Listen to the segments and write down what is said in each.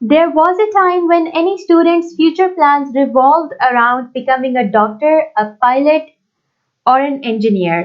There was a time when any student's future plans revolved around becoming a doctor, a pilot or an engineer।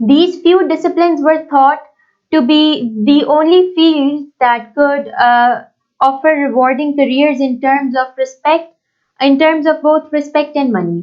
These few disciplines were thought to be the only fields that could offer rewarding careers in terms of both respect and money।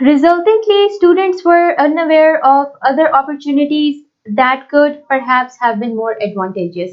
Resultantly, students were unaware of other opportunities that could perhaps have been more advantageous।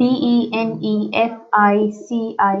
BENEFICIAL,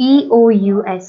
EOUS।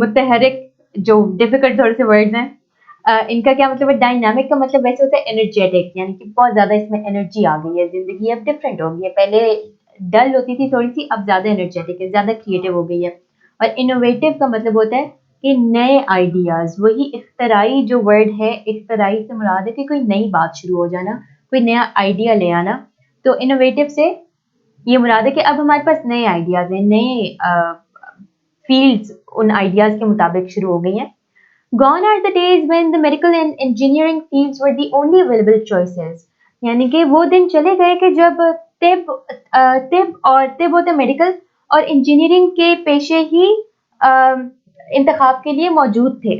متحرک جو difficult تھوڑے سے words ہیں، ان کا کیا مطلب ہے؟ Dynamic کا مطلب ویسے ہوتا ہے انرجیٹک، یعنی کہ بہت زیادہ اس میں انرجی آ گئی ہے، زندگی اب ڈفرینٹ ہو گئی ہے، پہلے ڈل ہوتی تھی تھوڑی سی، اب زیادہ انرجیٹک ہے، زیادہ کریٹو ہو گئی ہے. اور انوویٹو کا مطلب ہوتا ہے کہ نئے آئیڈیاز، وہی اختراعی جو ورڈ ہے، اختراعی سے مراد ہے کہ کوئی نئی بات شروع ہو جانا، کوئی نیا آئیڈیا لے آنا. تو انوویٹو سے یہ مراد ہے کہ اب ہمارے پاس نئے آئیڈیاز ہیں، نئے فیلڈز ان آئیڈیاز کے مطابق شروع ہو گئی ہیں. Gone are the days when the medical and engineering fields were the only available choices. یعنی کہ وہ دن چلے گئے کہ جب طب ہوتے میڈیکل اور انجینئرنگ کے پیشے ہی انتخاب کے لیے موجود تھے.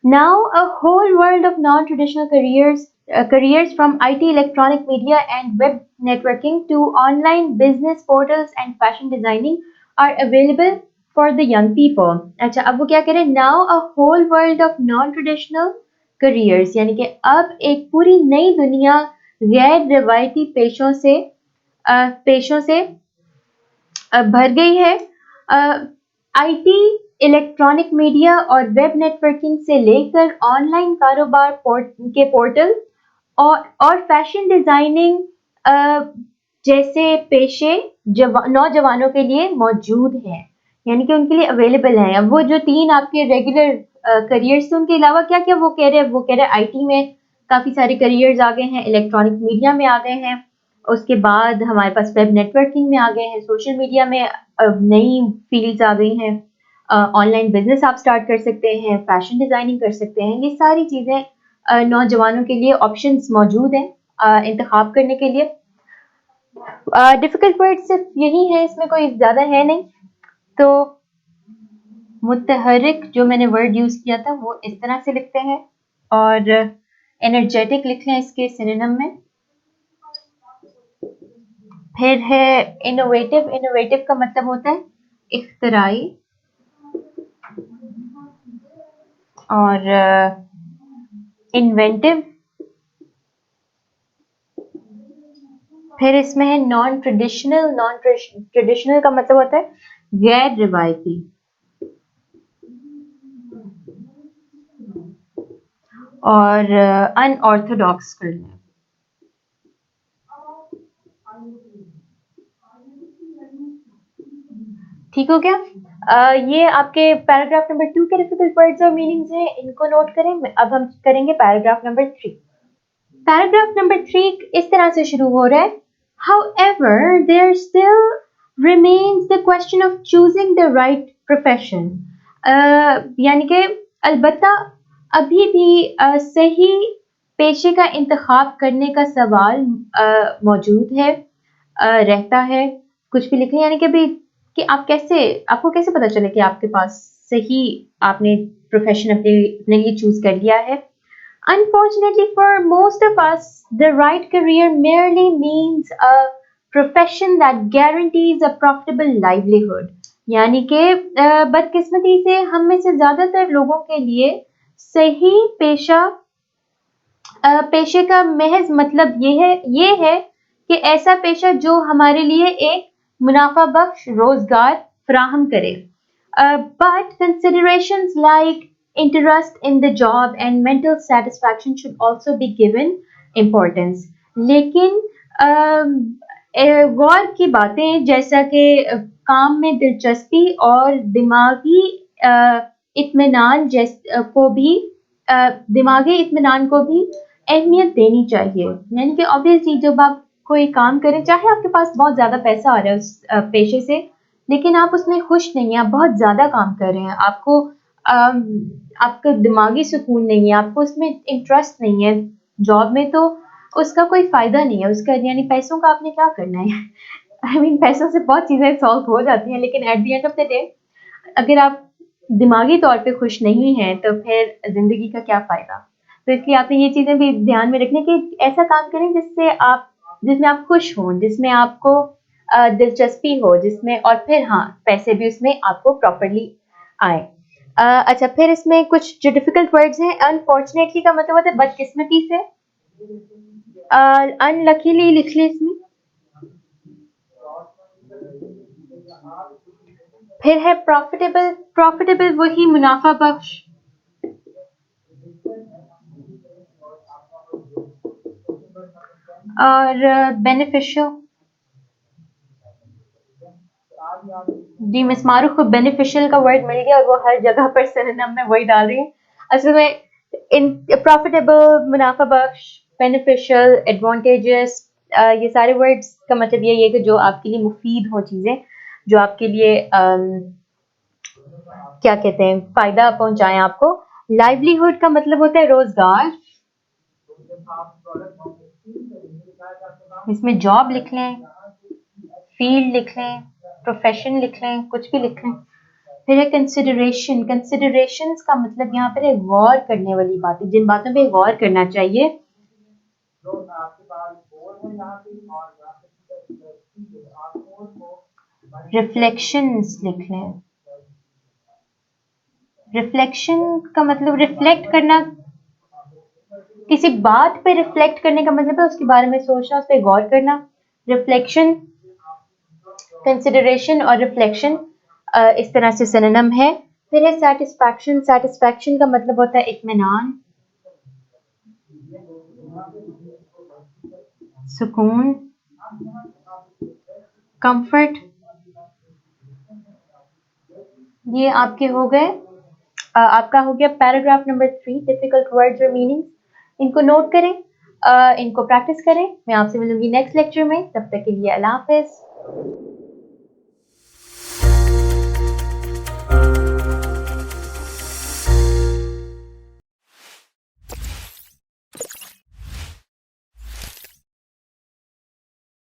Now a whole world of non-traditional careers from IT, electronic media and web networking to online business portals and fashion designing are available for the young people. اچھا اب وہ کیا کریں؟ Now a whole world of non-traditional careers، یعنی کہ اب ایک پوری نئی دنیا غیر روایتی پیشوں سے بھر گئی ہے. آئی ٹی، الیکٹرانک میڈیا اور ویب نیٹورکنگ سے لے کر آن لائن کاروبار کے پورٹل اور فیشن ڈیزائننگ جیسے پیشے نوجوانوں کے لیے موجود ہیں، یعنی کہ ان کے لیے اویلیبل ہیں. اب وہ جو تین آپ کے ریگولر کریئرس ان کے علاوہ کیا کیا وہ کہہ رہے آئی ٹی میں کافی سارے کریئرز آ گئے ہیں، الیکٹرانک میڈیا میں آ گئے ہیں، اس کے بعد ہمارے پاس ویب نیٹورکنگ میں آ گئے ہیں، سوشل میڈیا میں نئی فیلڈز آ گئی ہیں، آن لائن بزنس آپ سٹارٹ کر سکتے ہیں، فیشن ڈیزائننگ کر سکتے ہیں. یہ ساری چیزیں نوجوانوں کے لیے آپشنز موجود ہیں انتخاب کرنے کے لیے. ڈیفیکلٹ ورڈ صرف یہی ہے، اس میں کوئی زیادہ ہے نہیں. تو متحرک جو میں نے ورڈ یوز کیا تھا وہ اس طرح سے لکھتے ہیں، اور انرجیٹک لکھ لیں اس کے سینونیم میں. پھر ہے انوویٹو کا مطلب ہوتا ہے اختراعی، اور انوینٹو. پھر اس میں ہے نان ٹریڈیشنل کا مطلب ہوتا ہے غیر روایتی، اور ان آرتھوڈاکس کرنا. ٹھیک ہو گیا؟ یہ آپ کے پیراگراف نمبر 2 کے ڈیفیکلٹ ورڈز اور میننگز ہیں، ان کو نوٹ کریں. اب ہم کریں گے پیراگراف نمبر 3. پیراگراف نمبر 3 اس طرح سے شروع ہو رہا ہے: However, there still remains the question of choosing the right profession. یعنی کہ البتہ ابھی بھی صحیح پیشے کا انتخاب کرنے کا سوال موجود ہے، رہتا ہے. کچھ بھی لکھیں، یعنی کہ ابھی کہ آپ کو کیسے پتا چلے کہ آپ کے پاس صحیح آپ نے پروفیشن اپنے لیے چوز کر لیا ہے. Unfortunately for most of us, the right career merely means a profession that guarantees a profitable livelihood. یعنی کہ بدقسمتی سے ہم میں سے زیادہ تر لوگوں کے لیے صحیح پیشے کا محض مطلب یہ ہے کہ ایسا پیشہ جو ہمارے لیے ایک منافع بخش روزگار فراہم کرے. But considerations like interest in the job and mental satisfaction should also be given importance. لیکن غور کی باتیں جیسا کہ کام میں دلچسپی اور دماغی اطمینان کو بھی اہمیت دینی چاہیے. یعنی کہ obviously جب آپ کوئی کام کریں، چاہے آپ کے پاس بہت زیادہ پیسہ آ رہا ہے اس پیشے سے، لیکن آپ اس میں خوش نہیں ہیں، آپ بہت زیادہ کام کر رہے ہیں، آپ کو دماغی سکون نہیں ہے، آپ کو اس میں انٹرسٹ نہیں ہے جاب میں، تو اس کا کوئی فائدہ نہیں ہے. اس کا یعنی پیسوں کا آپ نے کیا کرنا ہے؟ پیسوں سے بہت چیزیں سالو ہو جاتی ہیں، لیکن at the end of the day اگر آپ دماغی طور پہ خوش نہیں ہیں تو پھر زندگی کا کیا فائدہ؟ تو اس لیے آپ نے یہ چیزیں بھی دھیان میں رکھنے کہ ایسا کام کریں جس میں آپ خوش ہوں، جس میں آپ کو دلچسپی ہو، جس میں، اور پھر ہاں پیسے بھی اس میں آپ کو پراپرلی آئے. اچھا پھر اس میں کچھ جو ڈیفیکلٹ ورڈز ہیں: انفارچونیٹلی کا مطلب ہوتا ہے بدقسمتی سے، انلکیلی لکھ لیں اس میں. پھر ہے پروفیٹیبل. پروفیٹیبل وہی منافع بخش. اور بینیفیشل. جی مس معروف کو بینیفیشل کا ورڈ مل گیا اور وہ ہر جگہ پر سرنم میں وہی ڈال رہی ہیں. اصل میں پروفیٹیبل, منافع بخش, بینیفیشل, ایڈوانٹیجز, یہ سارے ورڈز کا مطلب یہی ہے کہ جو آپ کے لیے مفید ہوں, چیزیں جو آپ کے لیے کیا کہتے ہیں فائدہ پہنچائیں آپ کو. لائیولیہڈ کا مطلب ہوتا ہے روزگار. اس میں جاب لکھ لیں, فیلڈ لکھ لیں, پروفیشن لکھ لیں, کچھ بھی لکھ لیں. پھر ہے کنسیڈریشن. کنسیڈریشنز کا مطلب یہاں پر ہے غور کرنے والی باتیں, جن باتوں پہ غور کرنا چاہیے. ریفلیکشنز لکھ لیں. ریفلیکشن کا مطلب ریفلیکٹ کرنا, کسی بات پہ ریفلیکٹ کرنے کا مطلب ہے اس کے بارے میں سوچنا, اس پہ غور کرنا. ریفلیکشن, کنسیڈریشن اور ریفلیکشن اس طرح سے سنونم ہے. پھر ہے سیٹسفیکشن. سیٹسفیکشن کا مطلب ہوتا ہے اطمینان, سکون, کمفرٹ. یہ آپ کے ہو گئے. آپ کا ہو گیا پیراگراف نمبر 3, ڈیفیکلٹ ورڈز اور میننگ. ان کو نوٹ کریں, ان کو پریکٹس کریں. میں آپ سے ملوں گی نیکسٹ لیکچر میں. تب تک کے لیے اللہ حافظ.